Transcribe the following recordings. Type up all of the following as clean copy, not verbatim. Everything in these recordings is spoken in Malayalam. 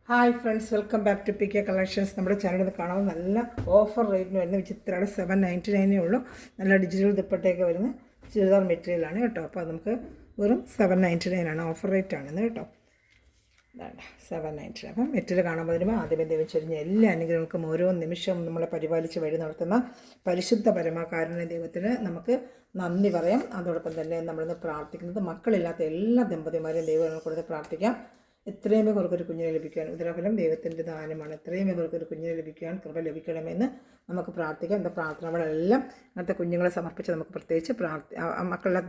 Hi friends, welcome back to P K collections. നമ്മുടെ ചാനലിൽ കാണാൻ നല്ല ഓഫർ റേറ്റിന് വരുന്ന വിചിത്രമാണ്. 799 ഉള്ളൂ. നല്ല ഡിജിറ്റൽ ദുപ്പട്ടയൊക്കെ വരുന്ന ചുരിദാർ മെറ്റീരിയലാണ് കേട്ടോ. അപ്പോൾ നമുക്ക് വെറും 799 ആണ്. ഓഫർ റേറ്റ് ആണെന്ന് കേട്ടോ. ഇതാണ് 799. അപ്പം മെറ്റീരിയൽ കാണുമ്പോൾ വരുമ്പോൾ ആദ്യമേ ദൈവം ചൊരിഞ്ഞ എല്ലാ അനുഗ്രഹങ്ങൾക്കും ഓരോ നിമിഷവും നമ്മളെ പരിപാലിച്ച് വഴി നടത്തുന്ന പരിശുദ്ധ പരമാകാരുണ്യ ദൈവത്തിന് നമുക്ക് നന്ദി പറയാം. അതോടൊപ്പം തന്നെ നമ്മളിന്ന് പ്രാർത്ഥിക്കുന്നത് മക്കളില്ലാത്ത എല്ലാ ദമ്പതിമാരെയും ദൈവങ്ങൾ കൊടുത്ത് പ്രാർത്ഥിക്കാം. എത്രയും പേർക്കൊരു കുഞ്ഞിനെ ലഭിക്കാൻ ഉദരഫലം ദൈവത്തിൻ്റെ ദാനമാണ്. എത്രയും പേർക്കൊരു കുഞ്ഞിനെ ലഭിക്കാൻ കൃപ ലഭിക്കണമെന്ന് നമുക്ക് പ്രാർത്ഥിക്കാം. എന്താ പ്രാർത്ഥനകളെല്ലാം അങ്ങനത്തെ കുഞ്ഞുങ്ങളെ സമർപ്പിച്ച് നമുക്ക് പ്രത്യേകിച്ച് മക്കളില്ലാത്ത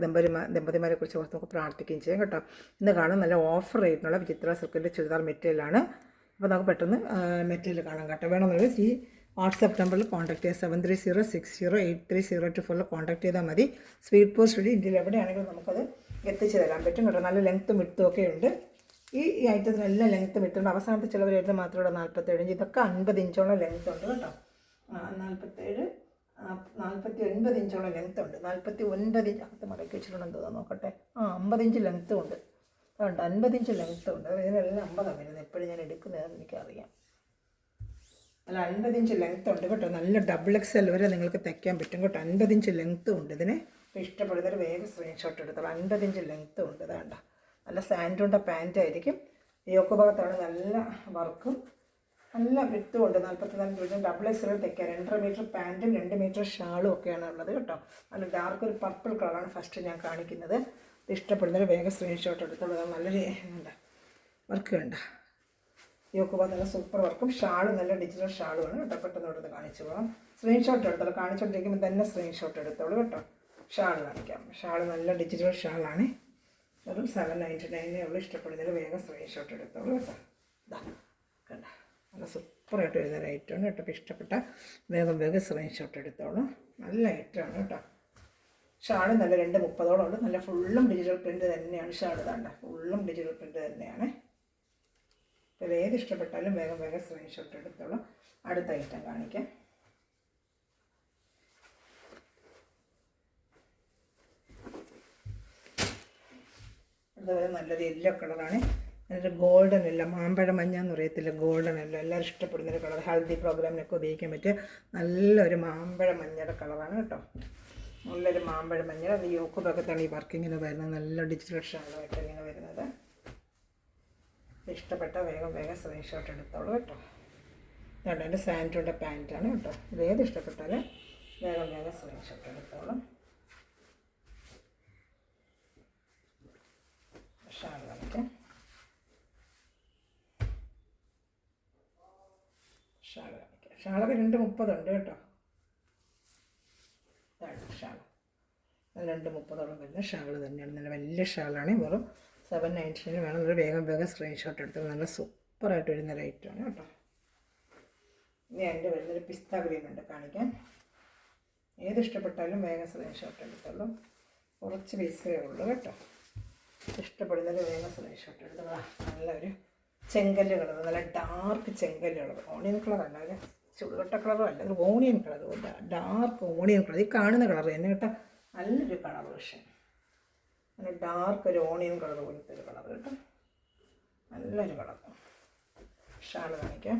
ദമ്പതിമാരെ കുറിച്ച് നമുക്ക് പ്രാർത്ഥിക്കുകയും ചെയ്യാം കേട്ടോ. ഇന്ന് കാണാൻ നല്ല ഓഫർ റേറ്റിനുള്ള വിചിത്ര സിൽക്കിൻ്റെ ചുരിദാർ മെറ്റീരിയലാണ്. അപ്പോൾ നമുക്ക് പെട്ടെന്ന് മെറ്റീരിയൽ കാണാം കേട്ടോ. വേണമെന്നുള്ളത് ഈ വാട്സാപ്പ് നമ്പറിൽ കോൺടാക്ട് ചെയ്യുക. 7306083024 കോൺടാക്ട് ചെയ്താൽ മതി. സ്പീഡ് പോസ്റ്റ് വഴി ഇന്ത്യയിൽ എവിടെയാണെങ്കിലും നമുക്കത് എത്തിച്ചു തരാൻ പറ്റും കേട്ടോ. നല്ല ലെങ്ത്തും വിഡ്ത്തും ഒക്കെ ഉണ്ട്. ഈ ഐറ്റത്തിനെല്ലാം ലെങ്ത്ത് വിട്ടുണ്ട്. അവസാനത്തെ ചിലവരെടുത്ത് മാത്രമേ 47 ഇഞ്ച്. ഇതൊക്കെ 50 ഇഞ്ചോളം ലെങ്ത്ത് ഉണ്ട് കേട്ടോ. 49 ഇഞ്ചോളം ലെങ്ത്ത് ഉണ്ട്. 49 ഇഞ്ച് അകത്ത് മടക്കി വെച്ചിട്ടുണ്ടെന്ന് തോന്നുന്നു, നോക്കട്ടെ. 50 ഇഞ്ച് ലെങ്ത്തും ഉണ്ട്. അതുകൊണ്ട് 50 ഇഞ്ച് ലെങ്ത്തും ഉണ്ട്. ഇതിനെല്ലാം 50 വരുന്നത്. എപ്പോഴും ഞാൻ എടുക്കുന്നതെന്ന് എനിക്കറിയാം. അല്ല, 50 ഇഞ്ച് ലെങ്ത്ത് ഉണ്ട് കേട്ടോ. നല്ല ഡബിൾ XL വരെ നിങ്ങൾക്ക് തയ്ക്കാൻ പറ്റും കേട്ടോ. 50 ഇഞ്ച് ലെങ്ത്തും ഉണ്ട്. ഇതിന് ഇഷ്ടപ്പെടുന്നൊരു വേഗം സ്ക്രീൻഷോട്ട് എടുത്തോളൂ. 50 ഇഞ്ച് ലെങ്ത്തും ഉണ്ട്. വേണ്ട, നല്ല സാൻഡുണ്ട പാൻറ്റായിരിക്കും. യോക്ക് ഭാഗത്താണ് നല്ല വർക്കും നല്ല വിട്ടും ഉണ്ട്. 44 മീറ്റർ ഡബിൾ XL തയ്ക്കുക. 2.5 മീറ്റർ പാൻറ്റും 2 മീറ്റർ ഷാളും ഒക്കെയാണ് ഉള്ളത് കേട്ടോ. നല്ല ഡാർക്ക് ഒരു പർപ്പിൾ കളറാണ് ഫസ്റ്റ് ഞാൻ കാണിക്കുന്നത്. ഇത് ഇഷ്ടപ്പെടുന്നൊരു വേഗം സ്ക്രീൻഷോട്ട് എടുത്തോളൂ. നല്ലൊരു എന്താ വർക്ക് വേണ്ട. യോക്ക് ഭാഗത്ത് നല്ല സൂപ്പർ വർക്കും ഷാളും നല്ല ഡിജിറ്റൽ ഷാളുമാണ് കേട്ടോ. പെട്ടെന്ന് എടുത്ത് കാണിച്ചു പോകാം. സ്ക്രീൻഷോട്ട് എടുത്തോളൂ. കാണിച്ചുകൊണ്ടിരിക്കുമ്പോൾ തന്നെ സ്ക്രീൻഷോട്ട് എടുത്തോളൂ കേട്ടോ. ഷാൾ കാണിക്കാം. ഷാൾ നല്ല ഡിജിറ്റൽ ഷാളാണ്. വെറും 799 ഉള്ളൂ. ഇഷ്ടപ്പെടുന്നതിൽ വേഗം സ്ക്രീൻഷോട്ട് എടുത്തോളൂ കേട്ടോ. ഇതാ കണ്ട നല്ല സൂപ്പറായിട്ട് വരുന്ന ഒരു ഐറ്റമാണ് കേട്ടോ. അപ്പോൾ ഇഷ്ടപ്പെട്ട വേഗം സ്ക്രീൻഷോട്ട് എടുത്തോളൂ. നല്ല ഐറ്റമാണ് കേട്ടോ. ഷാള് നല്ല 230 ഉണ്ട്. നല്ല ഫുള്ളും ഡിജിറ്റൽ പ്രിൻറ്റ് തന്നെയാണ് ഷാള്. താണ്ട ഫുള്ളും ഡിജിറ്റൽ പ്രിൻറ്റ് തന്നെയാണ്. അപ്പോൾ ഏത് ഇഷ്ടപ്പെട്ടാലും വേഗം സ്ക്രീൻഷോട്ട് എടുത്തോളൂ. അടുത്ത ഐറ്റം കാണിക്കാം. അതുപോലെ നല്ലൊരു യെല്ലോ കളറാണ്. നല്ലൊരു ഗോൾഡൻ യെല്ലോ, മാമ്പഴ മഞ്ഞ എന്ന് പറയത്തില്ല, ഗോൾഡൻ യെല്ലോ. എല്ലാവരും ഇഷ്ടപ്പെടുന്നൊരു കളർ. ഹൽദി പ്രോഗ്രാമിനൊക്കെ ഉപയോഗിക്കാൻ പറ്റിയ നല്ലൊരു മാമ്പഴ മഞ്ഞയുടെ കളറാണ് കേട്ടോ. നല്ലൊരു മാമ്പഴ മഞ്ഞ. അത് യോക്ക് ഭാഗത്താണ് ഈ വർക്കിങ്ങിന് വരുന്നത്. നല്ല ഡിജിറ്റൽ ഷാളായിട്ട് ഇങ്ങനെ വരുന്നത്. ഇഷ്ടപ്പെട്ട വേഗം സ്ക്രീൻഷോട്ട് എടുത്തോളൂ കേട്ടോ. ഇതുകൊണ്ട് എൻ്റെ സാൻഡുണ്ട പാൻറ്റാണ് കേട്ടോ. ഇതേത് ഇഷ്ടപ്പെട്ടാലും വേഗം സ്ക്രീൻഷോട്ട് എടുത്തോളും. ഷാൾ കാണിക്കാം. ഷാളൊക്കെ 230 ഉണ്ട് കേട്ടോ. ഷാൾ 230 വരുന്ന ഷാൾ തന്നെയാണ്. നല്ല വലിയ ഷാളാണ്. വെറും 799 വേണം. ഒരു വേഗം സ്ക്രീൻഷോട്ട് എടുത്തത്. നല്ല സൂപ്പറായിട്ട് വരുന്ന റേറ്റാണ് കേട്ടോ. ഇനി എൻ്റെ വരുന്നൊരു പിസ്ത ഗ്രീൻ ഉണ്ട് കാണിക്കാൻ. ഏത് ഇഷ്ടപ്പെട്ടാലും വേഗം സ്ക്രീൻഷോട്ട് എടുത്തോളൂ. കുറച്ച് പീസേ ഉള്ളൂ കേട്ടോ. ഇഷ്ടപ്പെടുന്നൊരു വേഗം സ്ക്രീൻഷോട്ട് എടുത്തോളൂ. നല്ലൊരു ചെങ്കല്ല് കളർ, നല്ല ഡാർക്ക് ചെങ്കല്ല് കളർ. ഓണിയൻ കളർ അല്ല, ഒരു ചുടുകട്ട കളറും അല്ല, ഒരു onion colour, dark onion colour. ഈ കാണുന്ന കളർ തന്നെ കേട്ടോ. നല്ലൊരു കളർ, പക്ഷേ നല്ല ഡാർക്ക് ഒരു ഓണിയൻ കളർ പോലത്തെ ഒരു കളർ കേട്ടോ. നല്ലൊരു കളർ. ഷാൾ കാണിക്കാം.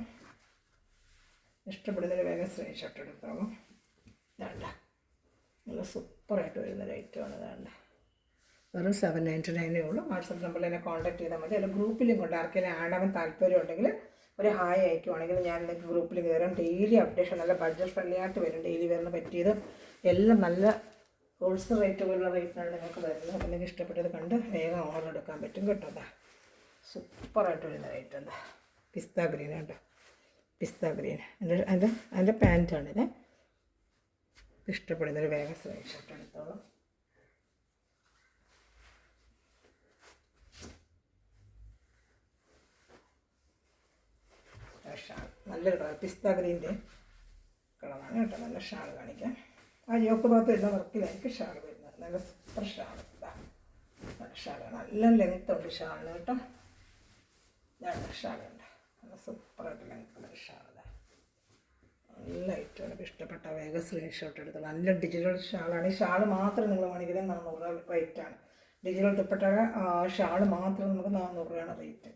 ഇഷ്ടപ്പെടുന്നൊരു വേഗം സ്ക്രീൻഷോട്ട് എടുത്തോളൂ. വേണ്ട, നല്ല സൂപ്പറായിട്ട് വരുന്നൊരു ഐറ്റമാണ്. വേണ്ട, വെറും 799 ഉള്ളൂ. വാട്സപ്പ് നമ്പറിൽ എന്നെ കോൺടാക്ട് ചെയ്താൽ മതി. അല്ലെങ്കിൽ ഗ്രൂപ്പ് ലിങ്ക് ഉണ്ട്. ആർക്കെങ്കിലും ആഡ് ആവാൻ താല്പര്യം ഉണ്ടെങ്കിൽ ഒരു ഹായ് അയക്കുവാണെങ്കിൽ ഞാൻ നിങ്ങൾക്ക് ഗ്രൂപ്പിൽ കയറാം. ഡെയിലി അപ്ഡേഷൻ നല്ല ബഡ്ജറ്റ് ഫ്രണ്ട്ലി ആയിട്ട് വരും. ഡെയിലി വരുന്ന പറ്റിയത് എല്ലാം നല്ല ഹോൾസെയിൽ റേറ്റ് പോലുള്ള റേറ്റിനാണ് നിങ്ങൾക്ക് വരുന്നത്. അപ്പോൾ നിങ്ങൾക്ക് ഇഷ്ടപ്പെട്ടത് കണ്ട് വേഗം ഓർഡർ എടുക്കാൻ പറ്റും കേട്ടോ. അതാ സൂപ്പറായിട്ട് വരുന്ന റേറ്റ്. എന്താ പിസ്ത ഗ്രീൻ കേട്ടോ. പിസ്ത ഗ്രീൻ അതിൻ്റെ പാൻറ്റാണിത്. ഇഷ്ടപ്പെടുന്നൊരു വേഗം സ്ക്രീൻഷോട്ട് എടുത്തോളൂ. ഷാൾ നല്ലൊരു കളർ, പിസ്ത ഗ്രീൻ്റെ കളറാണ് കേട്ടോ. നല്ല ഷാൾ കാണിക്കാം. ആ യോക്ക് ഭാഗത്ത് വരുന്ന വർക്കിലായിരിക്കും ഷാൾ വരുന്നത്. നല്ല സൂപ്പർ ഷാൾ. നല്ല ഷാളാണ്. നല്ല ലെങ്ത്ത് ഉണ്ട് ഷാളിന് കേട്ടോ. നല്ല ഷാളുണ്ട്. നല്ല സൂപ്പറായിട്ട് ലെങ്ത്തുള്ള ഷാൾ. നല്ല ഐറ്റമാണ്. ഇഷ്ടപ്പെട്ട വേഗം സ്ക്രീൻഷോട്ട് എടുത്തോളൂ. നല്ല ഡിജിറ്റൽ ഷാളാണ്. ഈ ഷാൾ മാത്രം നിങ്ങൾ വേണമെങ്കിൽ 400 റേറ്റാണ്. ഡിജിറ്റൽ ദുപ്പട്ട ഷാൾ മാത്രം നമുക്ക് 400 രൂപയാണ് റേറ്റ്.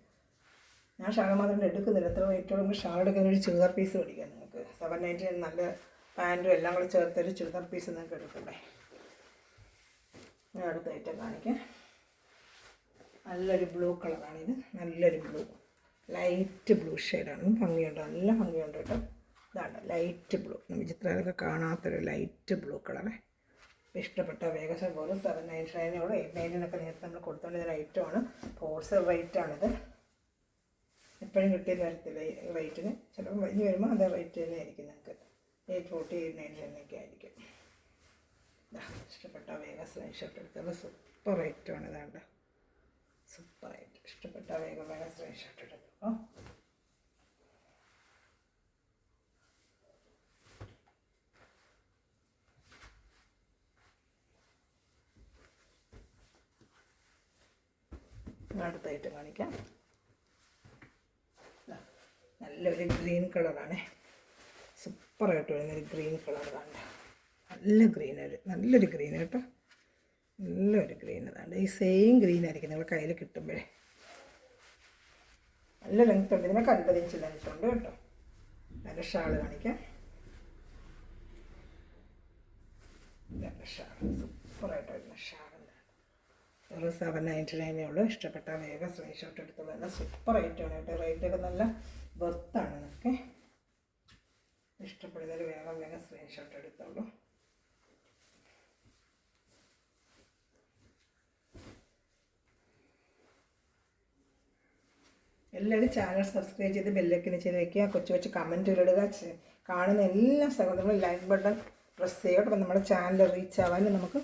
ഞാൻ ഷാൾ മാത്രം എടുക്കുന്നില്ല. എത്ര റേറ്റോടെ നമുക്ക് ഷാൾ എടുക്കുന്ന ഒരു ചുരിദാർ പീസ് മേടിക്കാം നിങ്ങൾക്ക്. 790 നല്ല പാൻറ്റും എല്ലാം കൂടി ചേർത്തൊരു ചുരിദാർ പീസ് നിങ്ങൾക്ക് എടുക്കണ്ടേ. ഞാൻ അടുത്ത ഐറ്റം കാണിക്കാം. നല്ലൊരു ബ്ലൂ കളറാണിത്. നല്ലൊരു ബ്ലൂ, ലൈറ്റ് ബ്ലൂ ഷെയ്ഡാണ്. ഭംഗിയുണ്ട്, നല്ല ഭംഗിയുണ്ട് കേട്ടോ. ഇതാണ് ലൈറ്റ് ബ്ലൂ, വിചിത്രമൊക്കെ കാണാത്തൊരു ലൈറ്റ് ബ്ലൂ കളറേ. ഇഷ്ടപ്പെട്ട വേഗം പോലെ 799 899 നേരത്തെ നമ്മൾ കൊടുത്തോണ്ടിരുന്ന ഐറ്റമാണ്. ഹോൾസെയിൽ റേറ്റാണിത്. എപ്പോഴും കിട്ടിയത് വരത്തില്ല ഈ റേറ്റിന്. ചിലപ്പോൾ ഇനി വരുമ്പോൾ അതേ റേറ്റ് തന്നെ ആയിരിക്കും നിങ്ങൾക്ക്. 840 899 ആയിരിക്കും. ഇഷ്ടപ്പെട്ട വേഗം സ്ക്രീൻഷോട്ട് എടുത്തത്. സൂപ്പർ റേറ്റാണ്. ഇതാണ്ട് സൂപ്പർ റേറ്റ്. ഇഷ്ടപ്പെട്ട വേഗം സ്ക്രീൻഷോട്ട് എടുത്തോ. അടുത്തായിട്ട് കാണിക്കാം. നല്ലൊരു ഗ്രീൻ കളറാണ്. സൂപ്പറായിട്ട് വരുന്നൊരു ഗ്രീൻ കളർ കാണണ്ട. നല്ല ഗ്രീനൊരു നല്ലൊരു ഗ്രീൻ കേട്ടോ. നല്ലൊരു ഗ്രീൻ. അതാണ്ട് ഈ സെയിം ഗ്രീൻ ആയിരിക്കും നിങ്ങൾ കയ്യിൽ കിട്ടുമ്പോഴേ. നല്ല ലെങ്ത് ഉണ്ട്. ഇതിനൊക്കെ 50 ഇഞ്ച് ലെങ്ത് ഉണ്ട് കേട്ടോ. നല്ല ഷാൾ കാണിക്കാം. നല്ല ഷാൾ, സൂപ്പറായിട്ട് വരുന്ന ഷാൾ. ഒരു 799 ഉള്ളൂ. ഇഷ്ടപ്പെട്ട വേഗം സ്ക്രീൻഷോട്ട് എടുത്തോളൂ. നല്ല സൂപ്പർ റേറ്റാണ് കേട്ടോ. റേറ്റൊക്കെ നല്ല വെർത്താണ്. നിങ്ങൾക്ക് ഇഷ്ടപ്പെടുന്നൊരു വേഗം സ്ക്രീൻഷോട്ട് എടുത്തോളൂ. എല്ലാവരും ചാനൽ സബ്സ്ക്രൈബ് ചെയ്ത് ബെല്ലൈക്കൻ ചെയ്ത് വയ്ക്കുക. കൊച്ചു കമൻറ്റുകളിടുക. കാണുന്ന എല്ലാ സഹോദരങ്ങളും ലൈക്ക് ബട്ടൺ പ്രസ് ചെയ്യുക. അപ്പം നമ്മുടെ ചാനൽ റീച്ച് ആവാനും നമുക്ക്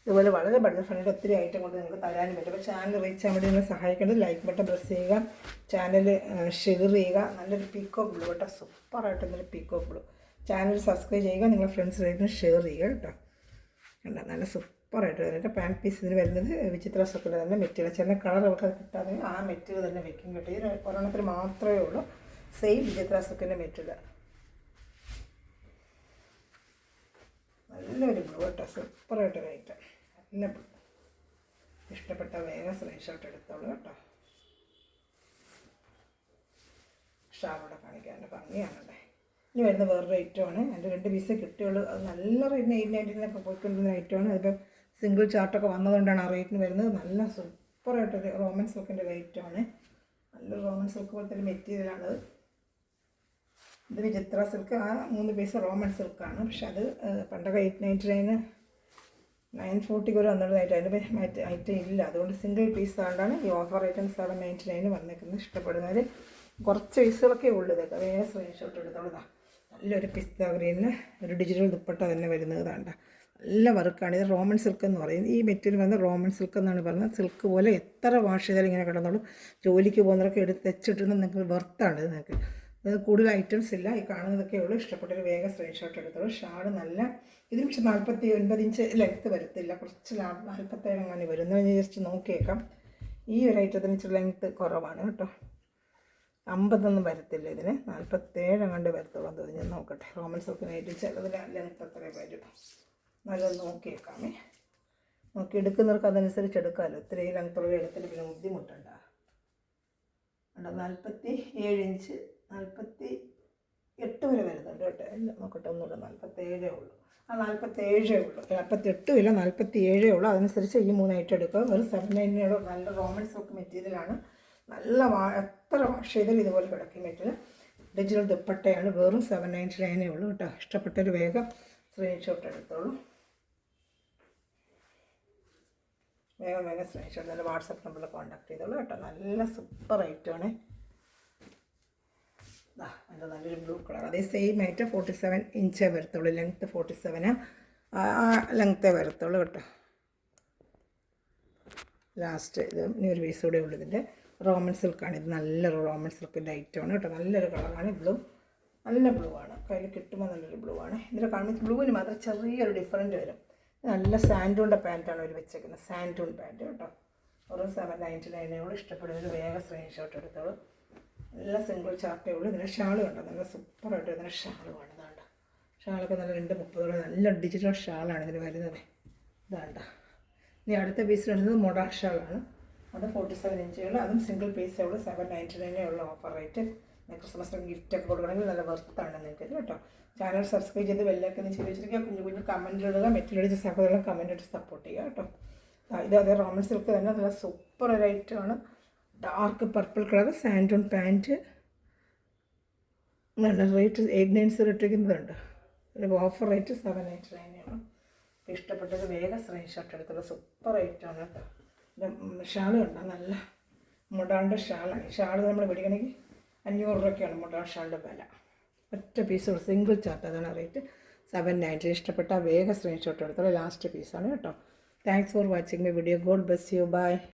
ഇതുപോലെ വളരെ ബഡ്ജറ്റ് ഫ്രണ്ട്ലി ഒത്തിരി ഐറ്റം കൊണ്ട് നിങ്ങൾക്ക് തരാനും പറ്റും. അപ്പോൾ ചാനൽ റീച്ച് ആവാൻ വേണ്ടി നിങ്ങൾ സഹായിക്കേണ്ടത് ലൈക്ക് ബട്ടൺ പ്രസ് ചെയ്യുക, ചാനൽ ഷെയർ ചെയ്യുക. നല്ലൊരു പീക്കോക്ക് ബ്ലൂ കേട്ടോ. സൂപ്പറായിട്ട് നല്ലൊരു പീക്കോക്ക് ബ്ലൂ. ചാനൽ സബ്സ്ക്രൈബ് ചെയ്യുക, നിങ്ങളുടെ ഫ്രണ്ട്സിനായിട്ട് ഷെയർ ചെയ്യുക കേട്ടോ. കണ്ട നല്ല സൂപ്പറായിട്ട് വരുന്നുണ്ട്. പാൻറ്റ് പീസ് ഇതിന് വരുന്നത് വിചിത്ര സൊക്കിൽ തന്നെ മെറ്റീരിയൽ. ചില കളർ അവർക്ക് കിട്ടാതെ ആ മെറ്റീരിയൽ തന്നെ വെക്കും കേട്ടോ. ഈ ഒരെണ്ണത്തിൽ മാത്രമേ ഉള്ളൂ സെയിം വിചിത്ര സൊക്കിൻ്റെ മെറ്റീരിയൽ. നല്ലൊരു ബ്ലൂ കേട്ടോ. സൂപ്പറായിട്ട് ഐറ്റം. നല്ല ബ്ലൂ. ഇഷ്ടപ്പെട്ട വേഗം സ്ക്രീൻഷോട്ട് എടുത്തോളൂ കേട്ടോ. ഷാളോടെ കാണിക്കാണ്ട് ഭംഗിയാണല്ലേ. ഇനി വരുന്ന വേറൊരു ഐറ്റമാണ്. എൻ്റെ 2 പീസേ കിട്ടിയുള്ളൂ. അത് നല്ല റേറ്റിന് 899 പോയിക്കൊണ്ടിരുന്ന ഐറ്റമാണ്. അതിപ്പോൾ സിംഗിൾ ചാർട്ടൊക്കെ വന്നതുകൊണ്ടാണ് ആ റേറ്റിന് വരുന്നത്. നല്ല സൂപ്പറായിട്ടൊരു റോമൻ സിൽക്കിൻ്റെ ഐറ്റമാണ്. നല്ല റോമൻ സിൽക്ക് പോലത്തെ ഒരു മെറ്റീരിയലാണത്. ഇത് വിചിത്ര സിൽക്ക്. ആ 3 പീസ് റോമൻ സിൽക്കാണ്. പക്ഷെ അത് പണ്ടൊക്കെ 899 940 ഒരു വന്നിരുന്നതായിട്ട് അതിൻ്റെ ഐറ്റം ഇല്ല. അതുകൊണ്ട് സിംഗിൾ പീസ് ആണ്ടാണ് ഈ ഓഫർ ഐറ്റം 799 വന്നേക്കുന്നത്. ഇഷ്ടപ്പെടുന്നവർ കുറച്ച് പീസുകളൊക്കെ ഉള്ളൂ. ഇതൊക്കെ വേറെ സ്ക്രീൻഷോട്ട് എടുത്തോളൂ. നല്ലൊരു പിസ്ത ഗ്രീനിന് ഒരു ഡിജിറ്റൽ ദുപ്പട്ട തന്നെ വരുന്നത് വേണ്ട. നല്ല വർക്കാണ്. ഇത് റോമൻ സിൽക്ക് എന്ന് പറയും. ഈ മെറ്റീരിയൽ വന്ന് റോമൻ സിൽക്ക് എന്നാണ് പറയുന്നത്. സിൽക്ക് പോലെ എത്ര വാഷ് ചെയ്താലും ഇങ്ങനെ കിടന്നോളൂ. ജോലിക്ക് പോകുന്നവരൊക്കെ എടുത്ത് തെച്ചിട്ടുണ്ടെങ്കിൽ നിങ്ങൾക്ക് വെർത്താണ്. ഇത് നിങ്ങൾക്ക് കൂടുതൽ ഐറ്റംസ് ഇല്ല. ഈ കാണുന്നതൊക്കെ ഉള്ളൂ. ഇഷ്ടപ്പെട്ടൊരു വേഗം സ്ക്രീൻഷോട്ട് എടുത്തോളൂ. ഷാൾ നല്ല ഇതിന് പക്ഷേ 49 ഇഞ്ച് ലെങ്ത്ത് വരത്തില്ല. കുറച്ച് 47 അങ്ങനെ വരും. എന്നാൽ ജസ്റ്റ് നോക്കിയേക്കാം. ഈ ഒരു ഐറ്റത്തിന് ഇച്ചിരി ലെങ്ത്ത് കുറവാണ് കേട്ടോ. 50 വരത്തില്ല. ഇതിന് 47 അങ്ങാണ്ട് വരത്തുള്ളൂ എന്ന് തോന്നി. ഞാൻ നോക്കട്ടെ. റോമൻ സിൽക്കിനായിട്ട് ചിലതിൽ ലെങ്ത്ത് അത്രേ വരും. നല്ലത് നോക്കിയേക്കാമേ. നോക്കി എടുക്കുന്നവർക്ക് അതനുസരിച്ച് എടുക്കാമല്ലോ. ഇത്രയും ലെങ്ത്തുള്ള എടുത്തിട്ട് പിന്നെ ബുദ്ധിമുട്ടുണ്ട. 47 ഇഞ്ച് 48 വരെ വരുന്നുണ്ട് കേട്ടോ. എല്ലാം നോക്കട്ടെ. ഒന്നുകൂടെ 47 ഉള്ളൂ. 47 ഉള്ളൂ. 48 ഇല്ല, 47 ഉള്ളൂ. അതനുസരിച്ച് ഈ 3 ഐറ്റം എടുക്കുക. ഒരു 799 നല്ല റോമൻ സിൽക്ക് മെറ്റീരിയലാണ്. നല്ല എത്ര വാഷ് ചെയ്താലും ഇതുപോലെ കിടക്കും മെറ്റീരിയൽ. ഡിജിറ്റൽ ദുപ്പട്ടയാണ്. വെറും 799 ഉള്ളൂ കേട്ടോ. ഇഷ്ടപ്പെട്ടൊരു വേഗം സ്ക്രീൻഷോട്ട് എടുത്തോളൂ. വേഗം സ്ക്രീൻഷോട്ട് നല്ല വാട്സപ്പ് നമ്പറിൽ കോൺടാക്ട് ചെയ്തോളൂ കേട്ടോ. നല്ല സൂപ്പർ ഐറ്റമാണ്. അതിൻ്റെ നല്ലൊരു ബ്ലൂ കളർ. അതേ സെയിം ആയിട്ട് 47 ഇഞ്ചേ വരത്തുള്ളൂ. ലെങ്ത്ത് 47 ആ ലെങ്ത്തേ വരത്തുള്ളൂ കേട്ടോ. ലാസ്റ്റ് ഇത് ഇനി ഒരു പീസ് കൂടെ ഉള്ളൂ. ഇതിൻ്റെ റോമൻ സിൽക്കാണ്. ഇത് നല്ലൊരു റോമൻ സിൽക്കിൻ്റെ ഐറ്റമാണ് കേട്ടോ. നല്ലൊരു കളറാണ്. ബ്ലൂ നല്ല ബ്ലൂ ആണ്. കയ്യിൽ കിട്ടുമ്പോൾ നല്ലൊരു ബ്ലൂ ആണ്. ഇതിൽ കാണുമ്പോൾ ബ്ലൂവിന് മാത്രം ചെറിയൊരു ഡിഫറൻറ്റ് വരും. നല്ല സാൻഡൂണിൻ്റെ പാൻറ്റാണ് അവർ വെച്ചേക്കുന്നത്. സാൻഡൂൺ പാൻറ്റ് കേട്ടോ. ഒരു 799 ഇഷ്ടപ്പെടുന്നൊരു വേഗം സ്ക്രീൻഷോട്ട് എടുത്തോളൂ. നല്ല സിംഗിൾ ചാർട്ടേ ഉള്ളൂ. ഇതിൻ്റെ ഷാൾ കണ്ടോ. നല്ല സൂപ്പറായിട്ട് ഇതിൻ്റെ ഷാൾ വേണ്ടതാണ്ട. ഷാളൊക്കെ നല്ല 230 നല്ല ഡിജിറ്റൽ ഷാളാണ് ഇതിന് വരുന്നത്. ഇതാണ്ട. ഇനി അടുത്ത പീസിൽ വരുന്നത് മൊഡാൾ ഷാളാണ്. അത് 47 ഇഞ്ചുകൾ, അതും സിംഗിൾ പീസേ ഉള്ളൂ, 799 ഉള്ള ഓഫർ റേറ്റ്. ക്രിസ്മസിന് ഗിഫ്റ്റൊക്കെ കൊടുക്കണമെങ്കിൽ നല്ല വർത്താണ് നിങ്ങൾക്ക് കേട്ടോ. ചാനൽ സബ്സ്ക്രൈബ് ചെയ്ത് ബെല്ലൊക്കെ ഒന്ന് ചെയ്ത് വെച്ചിരിക്കുക. കുഞ്ഞു കുഞ്ഞു കമൻറ്റ് ഇടുക, മെറ്റിലടിച്ച സഹോദരങ്ങൾ കമൻറ്റ് ഇട്ട് സപ്പോർട്ട് ചെയ്യുക കേട്ടോ. ഇത് അതേ റോമൻ സിൽക്ക് തന്നെ നല്ല സൂപ്പർ ഒരു ഐറ്റമാണ്. ഡാർക്ക് പർപ്പിൾ കളർ സാൻഡൂൺ പാൻറ്റ്. നല്ല റേറ്റ് 890 ഇട്ടിരിക്കുന്നതുണ്ട്. ഒരു ഓഫർ റേറ്റ് 799 ആണ്. ഇഷ്ടപ്പെട്ടത് വേഗം സ്ക്രീൻഷോട്ട് എടുത്തുള്ള സൂപ്പർ ഐറ്റമാണ് കേട്ടോ. ഷാൾ കണ്ടോ, നല്ല മുടാണ്ട ഷാളാണ്. ഷാൾ നമ്മൾ മേടിക്കണമെങ്കിൽ 500 രൂപയ്ക്കാണ് മുടാൻ ഷാളിൻ്റെ വില. ഒറ്റ പീസ് സിംഗിൾ ചാർട്ട്, അതാണ് റേറ്റ് 790. ഇഷ്ടപ്പെട്ട വേഗം സ്ക്രീൻഷോട്ട് എടുത്തുള്ള ലാസ്റ്റ് പീസാണ് കേട്ടോ. Thanks for watching my video. God bless you. By.